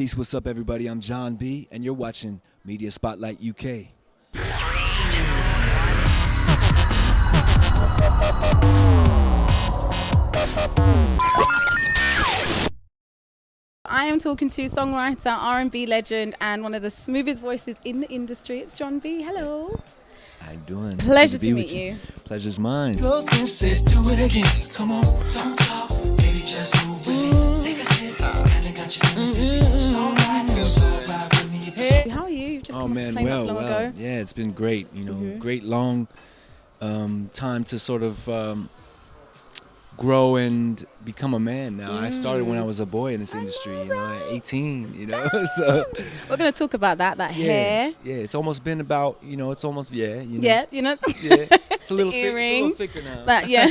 Peace, what's up, everybody? I'm Jon B, and you're watching Media Spotlight UK. I am talking to songwriter, R&B legend, and one of the smoothest voices in the industry. It's Jon B. Hello. How you doing? Pleasure to meet you. Pleasure's mine. Close and sit, do it again. Come on, don't talk, baby, just move with me. Take a sip, kinda got you in this. So right, feel so right with me. Hey, how are you? You've just Oh come man, off a plane not well, so long ago. yeah, it's been great. You know, great long time to sort of grow and become a man. Now I started when I was a boy in this industry. You know, at 18. You know, so We're going to talk about that hair. Yeah, it's almost been about. You know, it's almost You know, Yeah, you know. yeah, it's a little The thick, it's a little earrings. thicker now. That, yeah.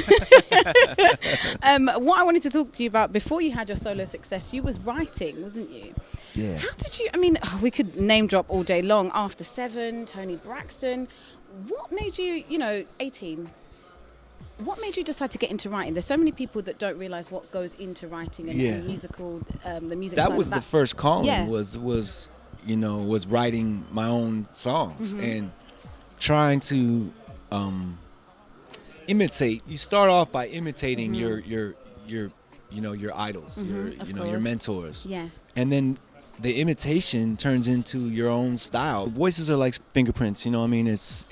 What I wanted to talk to you about before you had your solo success, you was writing, wasn't you? Yeah. How did you, I mean, we could name drop all day long. After 7, Tony Braxton. What made you, 18? What made you decide to get into writing? There's so many people that don't realize what goes into writing and Yeah. the musical, the music That side was of the first calling. Yeah. Was writing my own songs and trying to imitate. You start off by imitating your idols, your course. mentors. Yes. And then the imitation turns into your own style. Voices are like fingerprints, you know what I mean? It's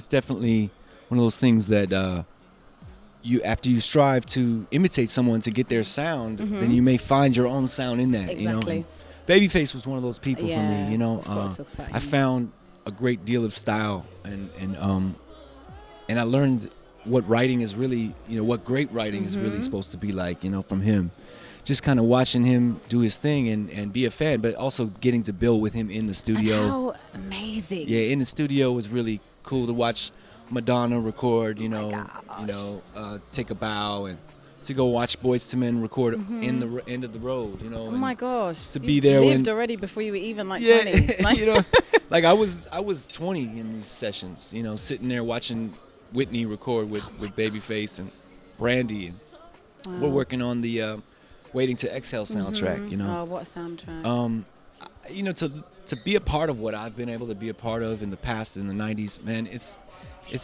definitely one of those things that after you strive to imitate someone to get their sound, then you may find your own sound in that, you know. Exactly. And Babyface was one of those people for Yeah, me, you know. we've got to talk about I him. found a great deal of style and I learned what writing is really, what great writing is really supposed to be like, from him. Just kind of watching him do his thing and be a fan, but also getting to build with him in the studio. How amazing. Yeah, in the studio was really cool to watch Madonna record, Take a Bow, and to go watch Boyz II Men record in the end of the road, Oh and my gosh. to You be there lived when already before you were even like yeah, 20. Like, like I was 20 in these sessions, sitting there watching Whitney record with Babyface and Brandy, and we're working on the Waiting to Exhale soundtrack, Oh, what a soundtrack. To be a part of what I've been able to be a part of in the past, in the 90s, man, it's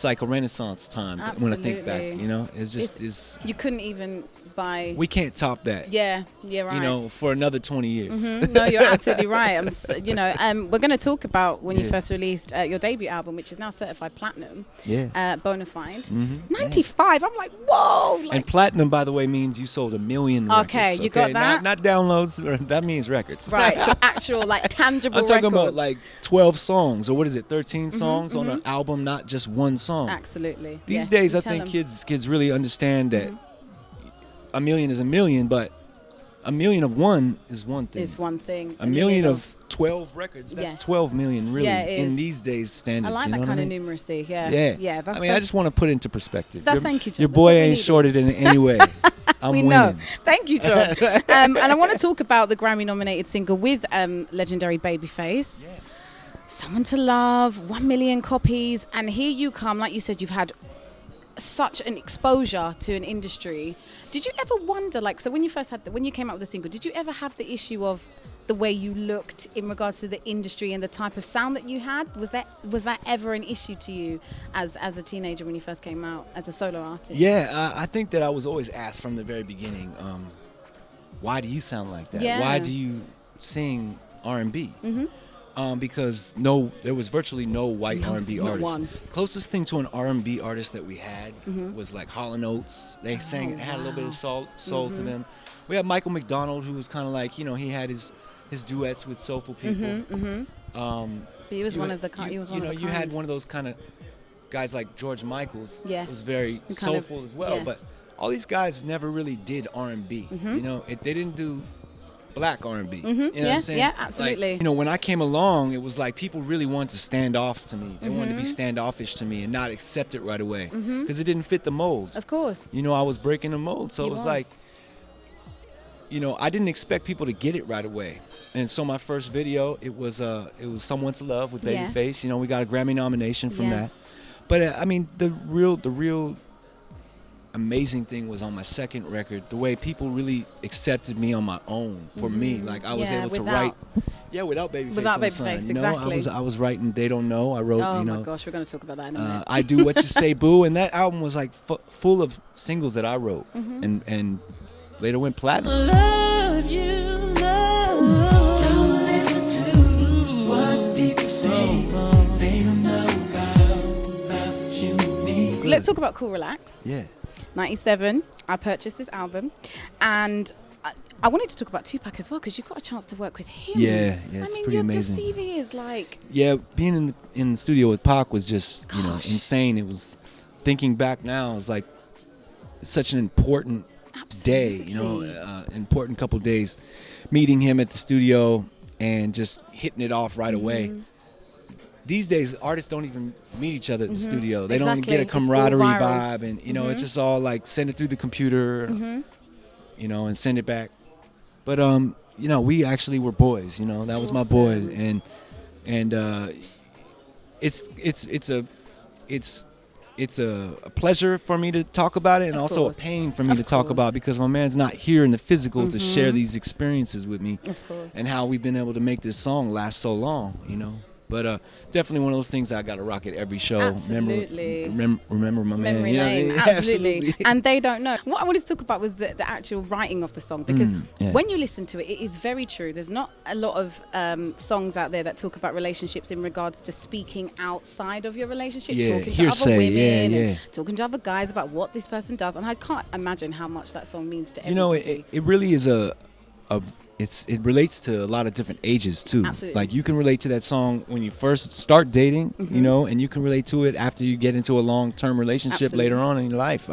like a renaissance time when I think back, Absolutely. it's just You couldn't even buy. we can't top that, Yeah, right. for another 20 years. No, you're absolutely right. We're going to talk about when you Yeah. first released your debut album, which is now certified platinum, Yeah. Bonafide. Mhm. 95. I'm like, whoa. Like, And platinum, by the way, means you sold 1 million records. Okay, you got that? Not downloads, that means records. right. So actual, like, tangible I'm talking about records. like 12 songs, or what is it, 13 songs on an album, not just one song. Absolutely. These Yes, days, you I tell think 'em. kids really understand that 1 million is 1 million, but 1 million of one is one thing. Is one thing. A million of 12 records, that's Yes. 12 million, really, Yeah, it in is. these days' I standards. like you know that what kind I of mean? numeracy. Yeah. Yeah. Yeah. That's, I just want to put it into perspective. Thank you, John. Your That's boy what we ain't needed. shorted in any way. I'm we winning. know. Thank you, John. And I want to talk about the Grammy-nominated single with legendary Babyface. Yeah. Someone to Love, 1 million copies, and here you come. Like you said, you've had such an exposure to an industry. Did you ever wonder, like, so when you first when you came out with the single, did you ever have the issue of the way you looked in regards to the industry and the type of sound that you had? Was that ever an issue to you as a teenager when you first came out as a solo artist? Yeah, I think that I was always asked from the very beginning, why do you sound like that? Yeah. Why do you sing R&B? Because there was virtually no white R&B not artists. one. Closest thing to an R&B artist that we had was like Hall & Oates. They sang it, had a little bit of soul to them. We had Michael McDonald, who was kind of like, he had his duets with soulful people. But he was one of the you had one of those kind of guys like George Michaels. Yes. Was very Kind of- soulful as well. yes. But all these guys never really did R&B. They didn't do black R&B. You know what Yeah, I'm saying? yeah, absolutely. Like, when I came along, it was like people really wanted to stand off to me. They wanted to be standoffish to me and not accept it right away because it didn't fit the mold. Of course. I was breaking the mold. So He it was was. like, I didn't expect people to get it right away. And so my first video, it was Someone to Love with Yes. Babyface. We got a Grammy nomination from Yes. that. But I mean, the real amazing thing was on my second record, the way people really accepted me on my own for me. Like I was able to write. Yeah, without Babyface. Without on the Babyface, sign, you know? exactly. I was writing They Don't Know. I wrote, Oh you know. my gosh, we're going to talk about that in a minute. I Do What You Say, Boo, and that album was like full of singles that I wrote, and later went platinum. Love you, love. Don't listen to what people say. They don't know about you and me. Let's talk about Cool Relax. Yeah. 97, I purchased this album, and I wanted to talk about Tupac as well, because you got a chance to work with him. Yeah, it's pretty amazing. Your CV is like... Yeah, being in the studio with Pac was just, you know, insane. It was, thinking back now, it's like such an important day, you know, important couple days. Meeting him at the studio and just hitting it off right away. These days, artists don't even meet each other at the studio. They don't even get a camaraderie vibe, and you know, it's just all like send it through the computer, you know, and send it back. But you know, we actually were boys. You know, that was my boy, and it's a pleasure for me to talk about it, and also a pain for me to talk about, because my man's not here in the physical to share these experiences with me, and how we've been able to make this song last so long. You know. But definitely one of those things I got to rock at every show. Absolutely. Remember my man. Memory lane. Absolutely. And They Don't Know. What I wanted to talk about was the actual writing of the song, because when you listen to it, it is very true. There's not a lot of songs out there that talk about relationships in regards to speaking outside of your relationship, talking to other women, and talking to other guys about what this person does. And I can't imagine how much that song means to everybody. You know, it really is it relates to a lot of different ages too. Absolutely. Like you can relate to that song when you first start dating, you know, and you can relate to it after you get into a long-term relationship later on in your life.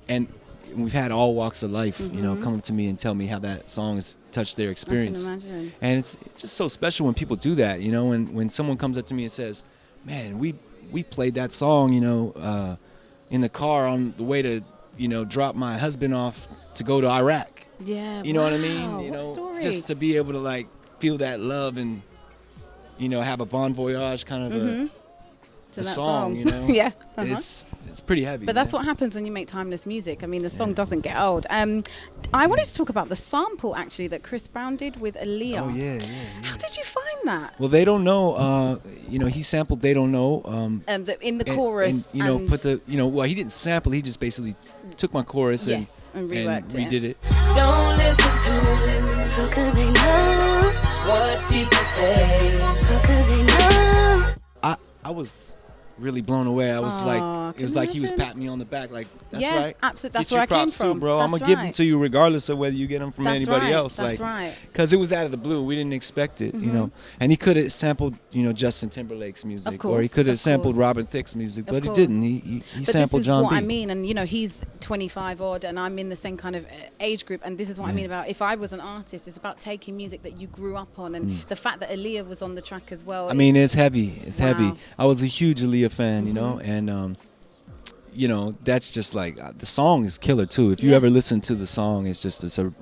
And we've had all walks of life, you know, come to me and tell me how that song has touched their experience. I can imagine. And it's just so special when people do that, you know, when someone comes up to me and says, "Man, we played that song, you know, in the car on the way to, you know, drop my husband off to go to Iraq." Yeah, you know what I mean? You know, just to be able to like feel that love and, you know, have a bon voyage kind of a song, you know? Yeah. It's pretty heavy. But that's what happens when you make timeless music. I mean, the song doesn't get old. I wanted to talk about the sample actually that Chris Brown did with Aaliyah. Oh yeah. How did you find that? Well, They Don't Know. You know, he sampled They Don't Know. In the chorus. And, you know, put the, you know, well, he didn't sample. He just basically took my chorus and redid it. Don't listen to it. How could they know what people say? How could they know? I was really blown away. I was like, it was like he was patting me on the back, like, that's right. Absolutely. That's Get where your I came props too, from, bro. I'm gonna give them to you regardless of whether you get them from anybody else. That's like, right. Because it was out of the blue. We didn't expect it, you know. And he could have sampled, you know, Justin Timberlake's music, Of course, or he could have of sampled course. Robin Thicke's music, Of but he course. didn't. He But sampled this is Jon what B. I mean, and you know, he's 25 odd, and I'm in the same kind of age group, and this is what I mean about if I was an artist, it's about taking music that you grew up on, and the fact that Aaliyah was on the track as well. I mean, it's heavy. It's heavy. Wow. I was a huge Aaliyah fan, you know, and you know, that's just like the song is killer too. If you ever listen to the song, it's just it's a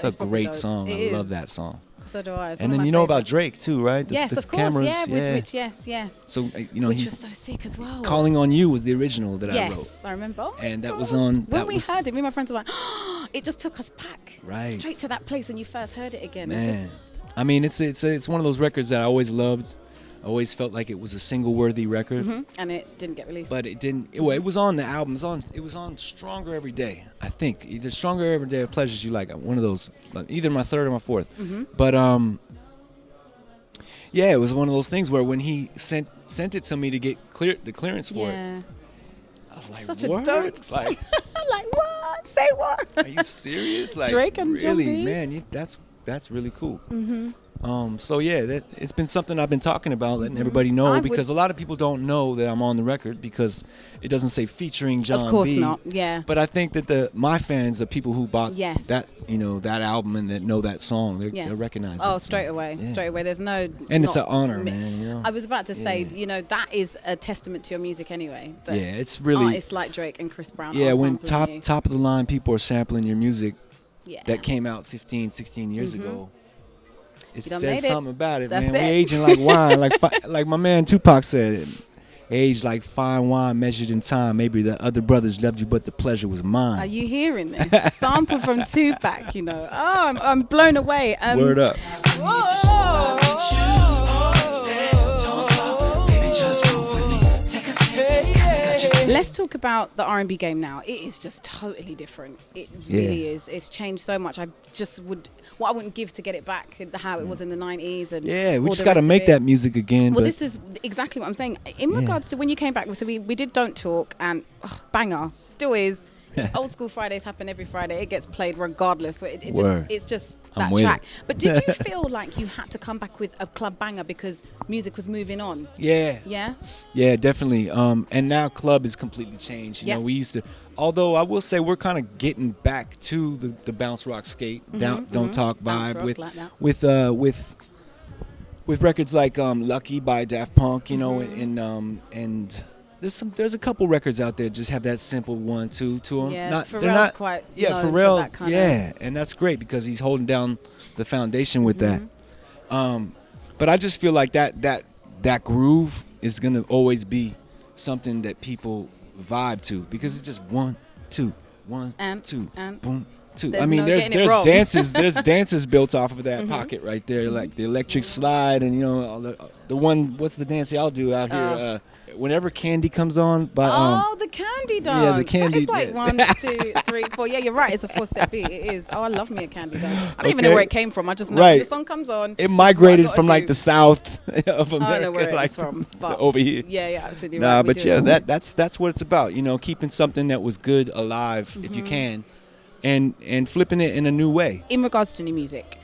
probably great dope. song. It I love is. that song. So do I. It's And one of then my you know about favourite. Drake too, right? Yes, the of course. cameras, With yes. So you know, Which he's was so sick as well. Calling on You was the original that I wrote. Yes, I remember. Oh my And that was gosh. on- When that we was- heard it, me and my friends were like, oh, it just took us back. Right. Straight to that place when you first heard it again. It Man, just- I mean, it's one of those records that I always loved. I always felt like it was a single-worthy record, and it didn't get released. but it didn't. Well, it was on the album. It was on Stronger Every Day. I think either Stronger Every Day or Pleasures You Like. One of those, either my third or my fourth. But yeah, it was one of those things where when he sent it to me to get the clearance for it, I was like, Such a what? dope. Like, like what? Say what? are you serious? Like, Drake and Jon really, B? man, that's really cool. So yeah, it's been something I've been talking about, letting everybody know, because a lot of people don't know that I'm on the record because it doesn't say featuring Jon B. Of course not. Yeah. But I think that my fans, the people who bought Yes. that, you know, that album and that know that song, they'll recognize it. Oh, So, straight away. yeah. Straight away. There's no. And it's not an honor, mi- man. You know? I was about to say, you know, that is a testament to your music anyway. That Yeah, it's really. artists like Drake and Chris Brown. Yeah, are when sampling you. top of the line people are sampling your music Yeah. that came out 15, 16 years ago. It You done says made it. something about it, That's man. We it. aging like wine, like my man Tupac said. Age like fine wine measured in time. Maybe the other brothers loved you, but the pleasure was mine. Are you hearing this? Sample from Tupac, you know. Oh, I'm blown away. Word up. Let's talk about the R&B game now. It is just totally different. It really is. It's changed so much. I wouldn't give to get it back how it was in the 90s. And yeah, we just got to make that music again. Well, this is exactly what I'm saying. In regards to when you came back, so we did Don't Talk, and banger, still is. Old School Fridays happen every Friday. It gets played regardless. It's just that track. But did you feel like you had to come back with a club banger because music was moving on? Yeah. Yeah? Yeah, definitely. And now club has completely changed. You know, we used to, although I will say we're kind of getting back to the bounce rock skate, don't talk vibe with records like Lucky by Daft Punk, you know, and there's a couple records out there just have that simple 1-2 to them. Yeah, Pharrell's quite known Pharrell's for that kind of. And that's great because he's holding down the foundation with that. But I just feel like that groove is gonna always be something that people vibe to because it's just 1, 2, 1, 2, boom. I mean, there's dances built off of that pocket right there, like the electric slide, and you know, all the one. What's the dance y'all do out here? Whenever Candy comes on, by the Candy dance. Yeah, the Candy. It's like 1, 2, 3, 4. Yeah, you're right. It's a 4-step beat. It is. Oh, I love me a Candy dance. I don't even know where it came from. I just know when the song comes on. It migrated from like the south of America, I don't know where like it's from, over here. Yeah, absolutely right. But that's what it's about. You know, keeping something that was good alive if you can. And flipping it in a new way. In regards to new music,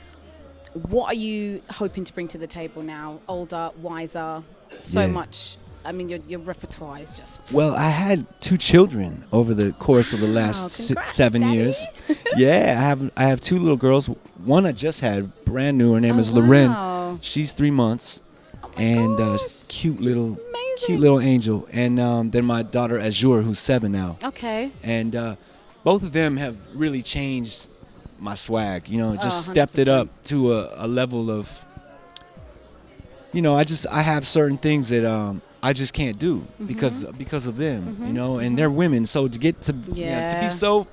what are you hoping to bring to the table now? Older, wiser, so much. I mean, your repertoire is just... Well, I had 2 children over the course of the last 7 years. Yeah, I have 2 little girls. One I just had, brand new. Her name is Loren. She's 3 months. And cute little angel. And then my daughter Azure, who's 7 now. Okay. And both of them have really changed my swag, you know, just stepped it up to a level of, you know, I have certain things that I just can't do because of them, you know, and they're women. So to get to to be so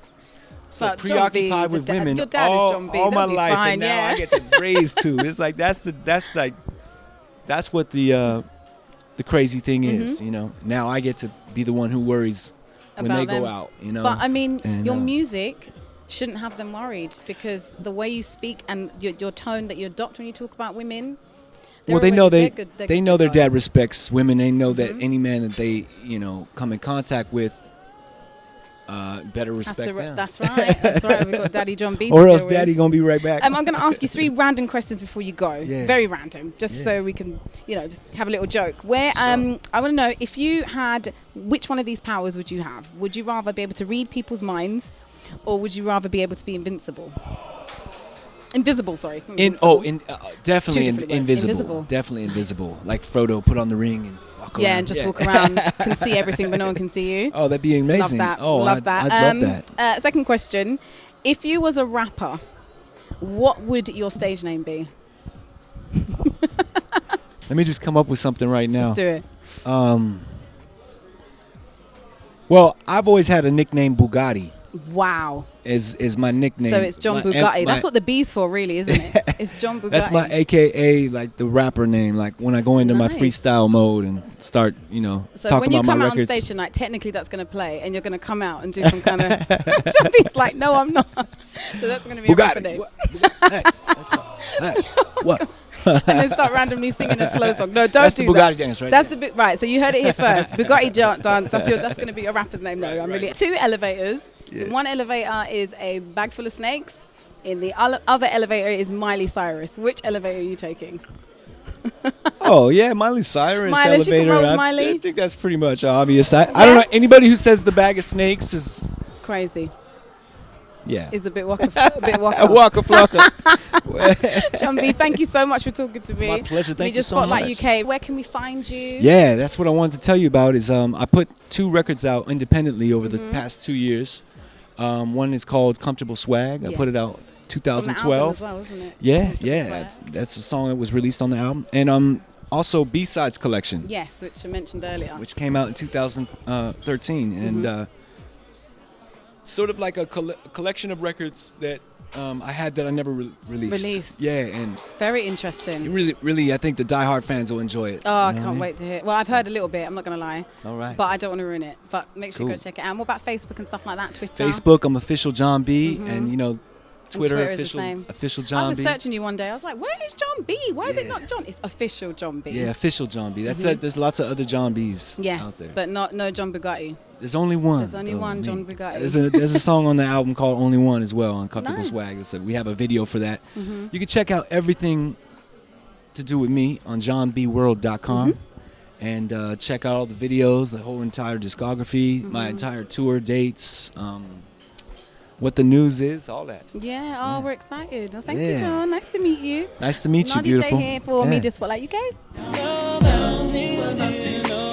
preoccupied with women your dad is Jon B. all my life, fine, and now I get to raise 2. It's like that's what the crazy thing is, you know. Now I get to be the one who worries when they go out, you know. But I mean, your music shouldn't have them worried because the way you speak and your tone that you adopt when you talk about women. Well, they know their dad respects women. They know that any man that they, you know, come in contact with, better respect them. That's right. That's right. We've got Daddy Jon B. Or else Daddy gonna be right back. I'm going to ask you 3 random questions before you go. Yeah. Very random, just so we can, you know, just have a little joke. Where I want to know if you had, which one of these powers would you have? Would you rather be able to read people's minds, or would you rather be able to be invisible? Invisible, sorry. Definitely invisible. Definitely invisible. Like Frodo, put on the ring and walk around. Yeah, and just walk around, can see everything, but no one can see you. Oh, that'd be amazing. Love that. Oh, love that. I'd love that. Second question: if you was a rapper, what would your stage name be? Let me just come up with something right now. Let's do it. Well, I've always had a nickname Bugatti. Wow. Is my nickname. So it's Jon Bugatti. That's what the B's for, really, isn't it? It's Jon Bugatti. That's my AKA, like the rapper name. Like when I go into my freestyle mode and start, you know, so talking about my records. So when you come out on stage tonight, technically that's going to play, and you're going to come out and do some kind of. Jon B's like, no, I'm not. So that's going to be Bugatti. a rapper name. What? And then start randomly singing a slow song. No, don't that's do the Bugatti that. dance, right? That's the bit, right. So you heard it here first. Bugatti dance. That's going to be your rapper's name. No, I'm really 2 elevators. Yeah. One elevator is a bag full of snakes. In the other elevator is Miley Cyrus. Which elevator are you taking? Oh yeah, Miley Cyrus elevator. You can roll with Miley. I think that's pretty much obvious. I don't know anybody who says the bag of snakes is crazy. Yeah, is a bit waka flocka. A waka flocka. Jon B, thank you so much for talking to me. My pleasure. Thank you so Spotlight much. UK. Where can we find you? Yeah, that's what I wanted to tell you about. Is I put 2 records out independently over the past 2 years. One is called Comfortable Swag. I put it out 2012. As well, isn't it? Yeah. That's a song that was released on the album. And also B-Sides collection, Yes, which I mentioned earlier. which came out in 2013, and sort of like a collection of records that I had that I never released. Yeah, and Very interesting. really, I think the diehard fans will enjoy it. Oh, I You know what can't wait to hear. Well, I've heard a little bit. I'm not going to lie. All right. But I don't want to ruin it. But make sure you Cool. go check it out. And what about Facebook and stuff like that? Twitter? Facebook, I'm official Jon B, and you know, Twitter, Twitter is the same. official I Jon was B. searching you one day. I was like, where is Jon B? Why is it Yeah. not Jon? It's official Jon B. Yeah, official Jon B. That's it. There's lots of other Jon Bs out Yes, there. but no John Bugatti. There's only one. There's only one Jon Bugatti. There's a song on the album called Only One as well on Comfortable Nice. Swag. So we have a video for that. You can check out everything to do with me on johnbworld.com and check out all the videos, the whole entire discography, my entire tour dates, what the news is, all that. Yeah, oh, we're excited. Well, thank you, Yeah. Jon. Nice to meet you. Nice to meet you, Nadia Jae beautiful. here for Yeah. Media Spotlight UK. About me,